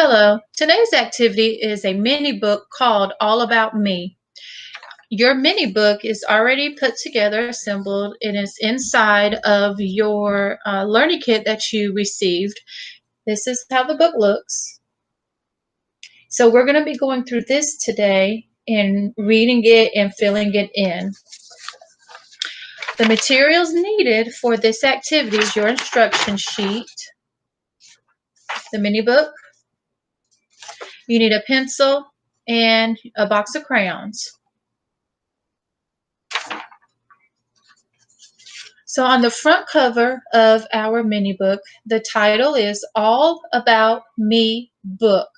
Hello. Today's activity is a mini book called All About Me. Your mini book is already put together, assembled. It is inside of your learning kit that you received. This is how the book looks. So we're going to be going through this today and reading it and filling it in. The materials needed for this activity is your instruction sheet, the mini book. You need a pencil and a box of crayons. So on the front cover of our mini book, the title is All About Me Book.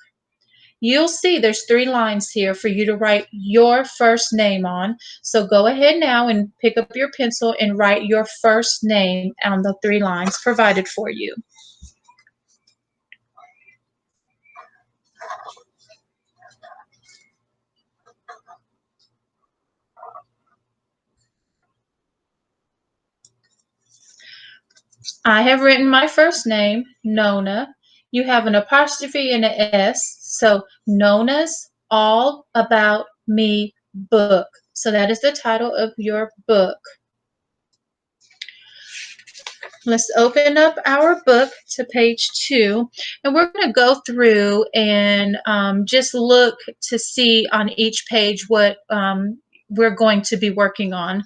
You'll see there's 3 lines here for you to write your first name on. So go ahead now and pick up your pencil and write your first name on the 3 lines provided for you. I have written my first name, Nona. You have an apostrophe and an S, so Nona's All About Me Book. So that is the title of your book. Let's open up our book to page 2, and we're going to go through and just look to see on each page what we're going to be working on.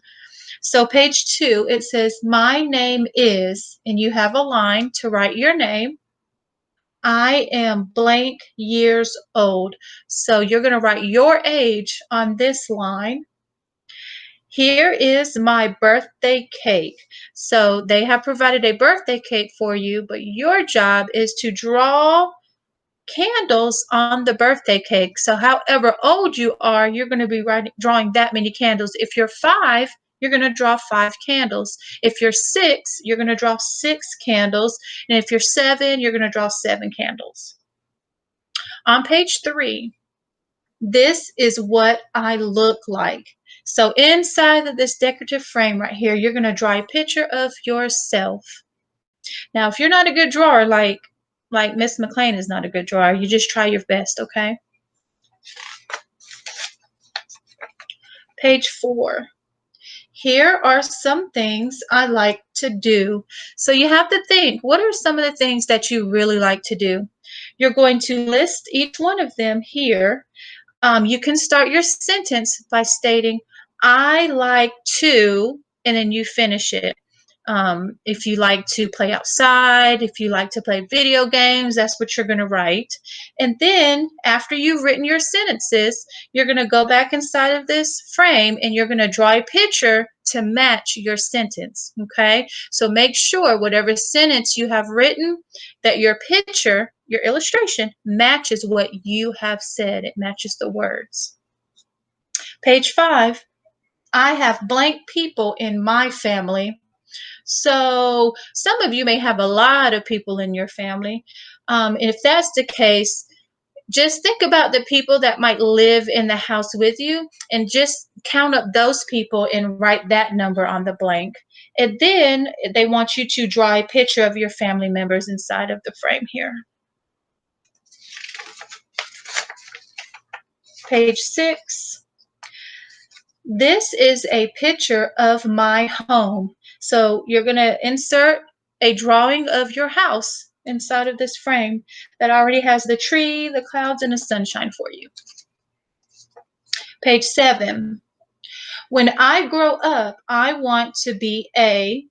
So page 2, it says, my name is, and you have a line to write your name. I am blank years old. So you're going to write your age on this line. Here is my birthday cake. So they have provided a birthday cake for you, but your job is to draw candles on the birthday cake. So however old you are, you're going to be drawing that many candles. If you're 5, you're going to draw 5 candles. If you're 6, you're going to draw 6 candles. And if you're 7, you're going to draw 7 candles. On page 3, this is what I look like. So inside of this decorative frame right here, you're going to draw a picture of yourself. Now, if you're not a good drawer, like Miss McLean is not a good drawer, you just try your best, okay? Page 4. Here are some things I like to do. So you have to think, what are some of the things that you really like to do? You're going to list each one of them here. You can start your sentence by stating, I like to, and then you finish it. If you like to play outside, if you like to play video games, that's what you're going to write. And then after you've written your sentences, you're going to go back inside of this frame and you're going to draw a picture to match your sentence. Okay, so make sure whatever sentence you have written, that your picture, your illustration, matches what you have said. It matches the words. Page 5, I have blank people in my family. So some of you may have a lot of people in your family. If that's the case, just think about the people that might live in the house with you and just count up those people and write that number on the blank. And then they want you to draw a picture of your family members inside of the frame here. Page 6. This is a picture of my home. So you're going to insert a drawing of your house inside of this frame that already has the tree, the clouds, and the sunshine for you. Page 7. When I grow up, I want to be a,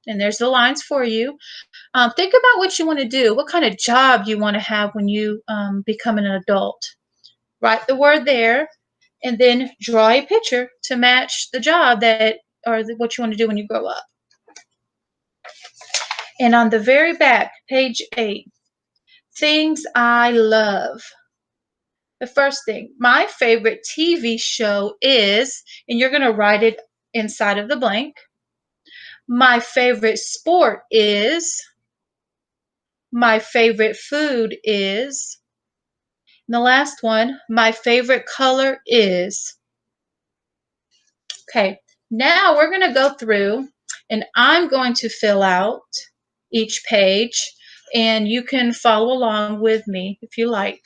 and there's the lines for you. Think about what you want to do, what kind of job you want to have when you become an adult. Write the word there, and then draw a picture to match the job that, or what you want to do when you grow up. And on the very back, page 8, things I love. The first thing, my favorite TV show is, and you're going to write it inside of the blank. My favorite sport is. My favorite food is. And the last one, my favorite color is. Okay, now we're going to go through and I'm going to fill out each page and you can follow along with me if you like.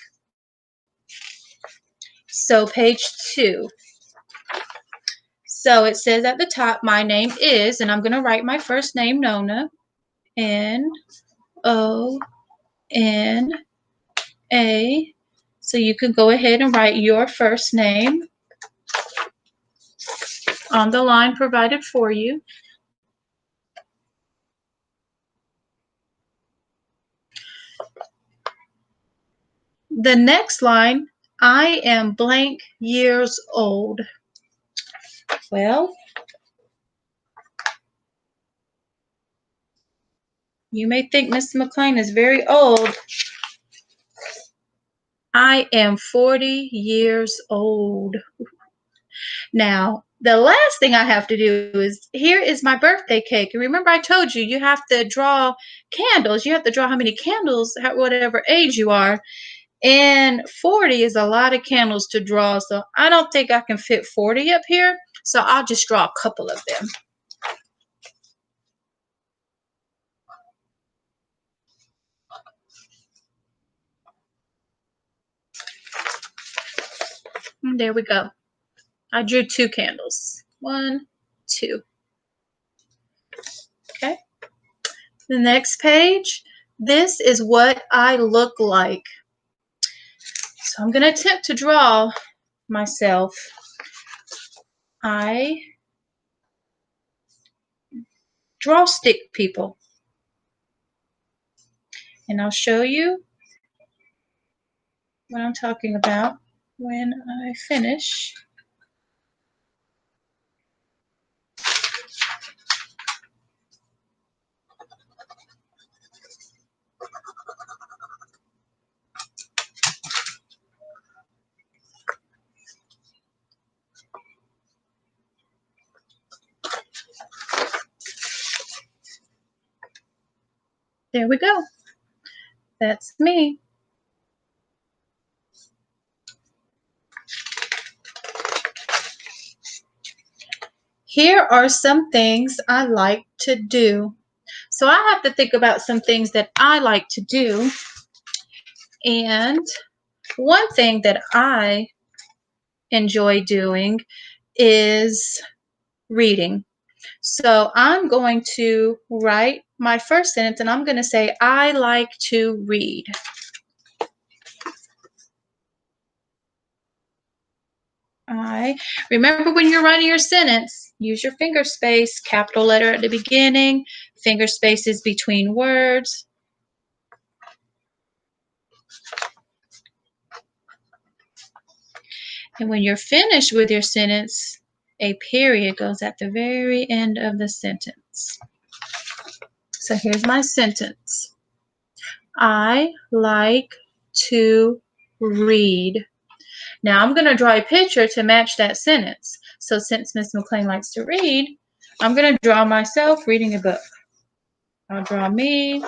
So page 2. So it says at the top, my name is, and I'm going to write my first name, Nona, Nona. So you can go ahead and write your first name on the line provided for you. The next line, I am blank years old. Well, you may think Miss McLean is very old. I am 40 years old. Now, the last thing I have to do is, here is my birthday cake. And remember I told you, you have to draw candles. You have to draw how many candles, whatever age you are. And 40 is a lot of candles to draw, so I don't think I can fit 40 up here. So I'll just draw a couple of them. And there we go. I drew 2 candles. 1, 2. Okay. The next page. This is what I look like. So I'm going to attempt to draw myself. I draw stick people. And I'll show you what I'm talking about when I finish. There we go. That's me. Here are some things I like to do. So I have to think about some things that I like to do. And one thing that I enjoy doing is reading. So I'm going to write my first sentence and I'm going to say, I like to read. Remember when you're writing your sentence, use your finger space, capital letter at the beginning, finger spaces between words. And when you're finished with your sentence, a period goes at the very end of the sentence. So here's my sentence. I like to read. Now I'm going to draw a picture to match that sentence. So since Miss McLean likes to read, I'm going to draw myself reading a book. I'll draw me.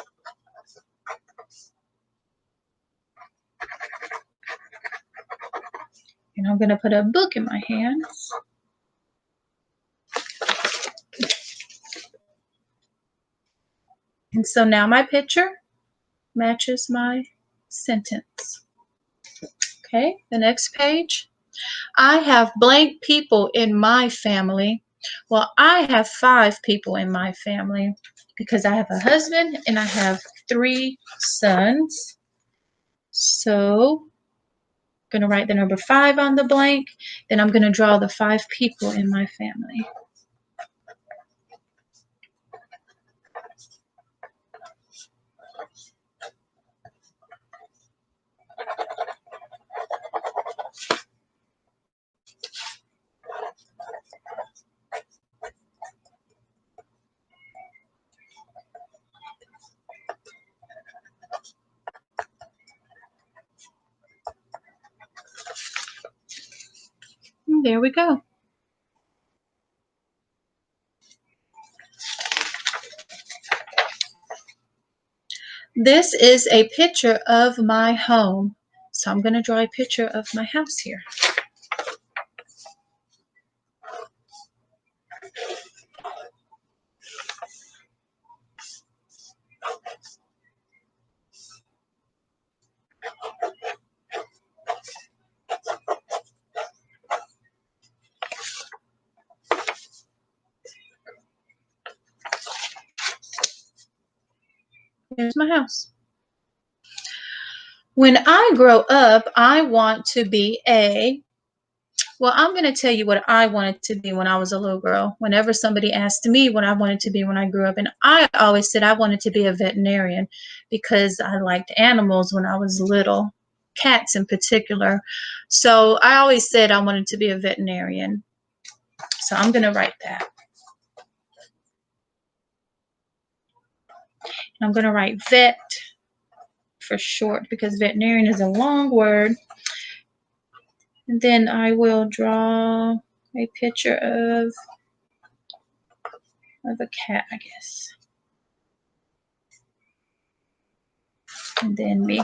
And I'm going to put a book in my hands. And so now my picture matches my sentence. Okay, the next page. I have blank people in my family. Well, I have 5 people in my family because I have a husband and I have 3 sons. So I'm going to write the number 5 on the blank. Then I'm going to draw the 5 people in my family. And there we go. This is a picture of my home. So I'm going to draw a picture of my house here. Here's my house. When I grow up, I want to be well, I'm going to tell you what I wanted to be when I was a little girl. Whenever somebody asked me what I wanted to be when I grew up, and I always said I wanted to be a veterinarian because I liked animals when I was little, cats in particular. So I always said I wanted to be a veterinarian. So I'm going to write that. I'm going to write vet for short because veterinarian is a long word. And then I will draw a picture of a cat, I guess. And then me.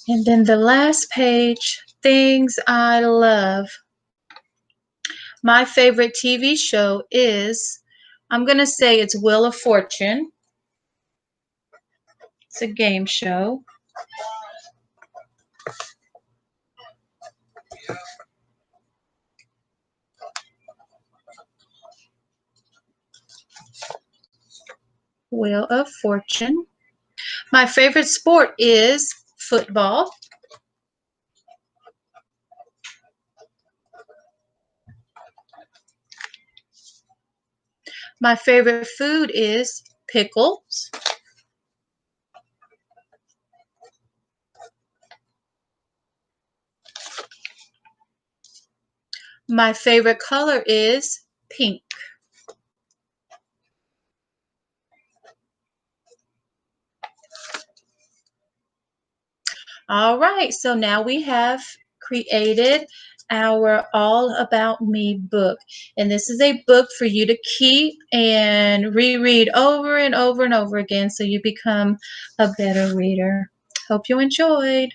And then the last page, things I love. My favorite TV show is, I'm going to say it's Wheel of Fortune. It's a game show. Wheel of Fortune. My favorite sport is football. My favorite food is pickles. My favorite color is pink. All right, so now we have created our All About Me book. And this is a book for you to keep and reread over and over and over again so you become a better reader. Hope you enjoyed.